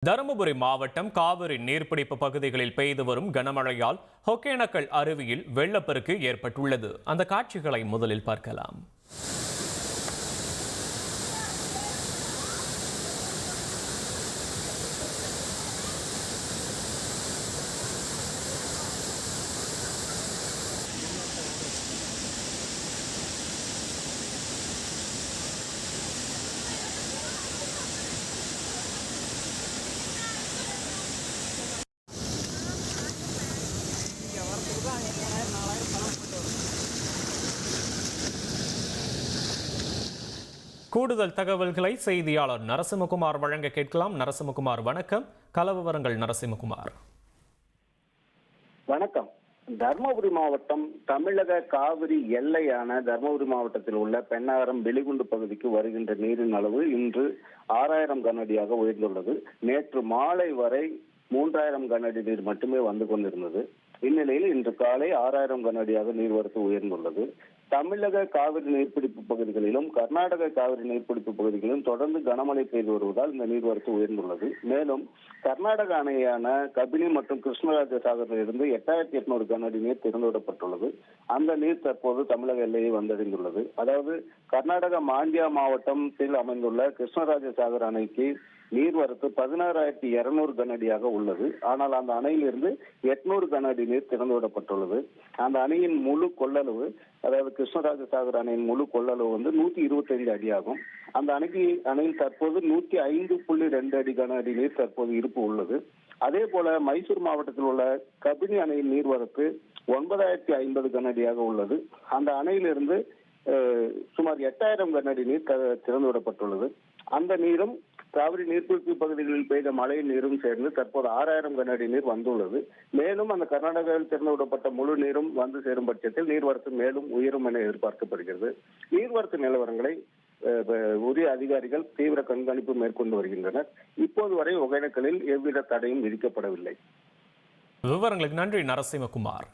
தருமபுரி மாவட்டம் காவிரி நீர்பிடிப்பு பகுதிகளில் பெய்து வரும் கனமழையால் ஒகேனக்கல் அருவியில் வெள்ளப்பெருக்கு ஏற்பட்டுள்ளது. அந்த காட்சிகளை முதலில் பார்க்கலாம். கூடுதல் தகவல்களை செய்தியாளர் நரசிம்மகுமார் வழங்க கேட்கலாம். நரசிம்மகுமார், வணக்கம். களவிவரங்கள் நரசிம்மகுமார். வணக்கம். தருமபுரி மாவட்டம் தமிழக காவிரி எல்லையான தருமபுரி மாவட்டத்தில் உள்ள பெண்ணாகரம் வெளிகுண்டு பகுதிக்கு வருகின்ற நீரின் அளவு இன்று 6000 கனஅடியாக உயர்ந்துள்ளது. நேற்று மாலை வரை 3000 கனஅடி நீர் மட்டுமே வந்து கொண்டிருந்தது. இந்நிலையில் இன்று காலை 6000 கனஅடியாக நீர்வரத்து உயர்ந்துள்ளது. தமிழக காவிரி நீர்பிடிப்பு பகுதிகளிலும் கர்நாடக காவிரி நீர்பிடிப்பு பகுதிகளிலும் தொடர்ந்து கனமழை பெய்து வருவதால் இந்த நீர்வரத்து உயர்ந்துள்ளது. மேலும் கர்நாடக அணையான கபினி மற்றும் கிருஷ்ணராஜ சாகரிலிருந்து 8800 கனஅடி நீர் திறந்துவிடப்பட்டுள்ளது. அந்த நீர் தற்போது தமிழக எல்லையை வந்தடைந்துள்ளது. அதாவது கர்நாடக மாண்டியா மாவட்டத்தில் அமைந்துள்ள கிருஷ்ணராஜ சாகர் அணைக்கு நீர்வரத்து 16200 கனஅடியாக உள்ளது. ஆனால் அந்த அணையிலிருந்து 800 கனஅடி நீர் திறந்துவிடப்பட்டுள்ளது. அந்த அணையின் முழு கொள்ளளவு, அதாவது கிருஷ்ணராஜ சாகர் அணையின் முழு கொள்ளளவு 125 அடி ஆகும். அந்த அணையில் தற்போது 105.2 அடி கனஅடி நீர் தற்போது இருப்பு உள்ளது. அதே போல மைசூர் மாவட்டத்தில் உள்ள கபினி அணையின் நீர்வரத்து 9050 கனஅடியாக உள்ளது. அந்த அணையிலிருந்து சுமார் 8000 கனஅடி நீர் திறந்துவிடப்பட்டுள்ளது. அந்த நீரும் காவிரி நீர்பிடிப்பு பகுதிகளில் பெய்த மழை நீரும் சேர்ந்து தற்போது 6000 கனஅடி நீர் வந்துள்ளது. மேலும் அந்த கர்நாடகாவில் திறந்துவிடப்பட்ட முழு நீரும் வந்து சேரும் பட்சத்தில் நீர்வரத்து மேலும் உயரும் என எதிர்பார்க்கப்படுகிறது. நீர்வரத்து நிலவரங்களை உரிய அதிகாரிகள் தீவிர கண்காணிப்பு மேற்கொண்டு வருகின்றனர். இப்போது வரை ஒகேனக்கலில் எவ்வித தடையும் விதிக்கப்படவில்லை. விவரங்களுக்கு நன்றி நரசிம்மகுமார்.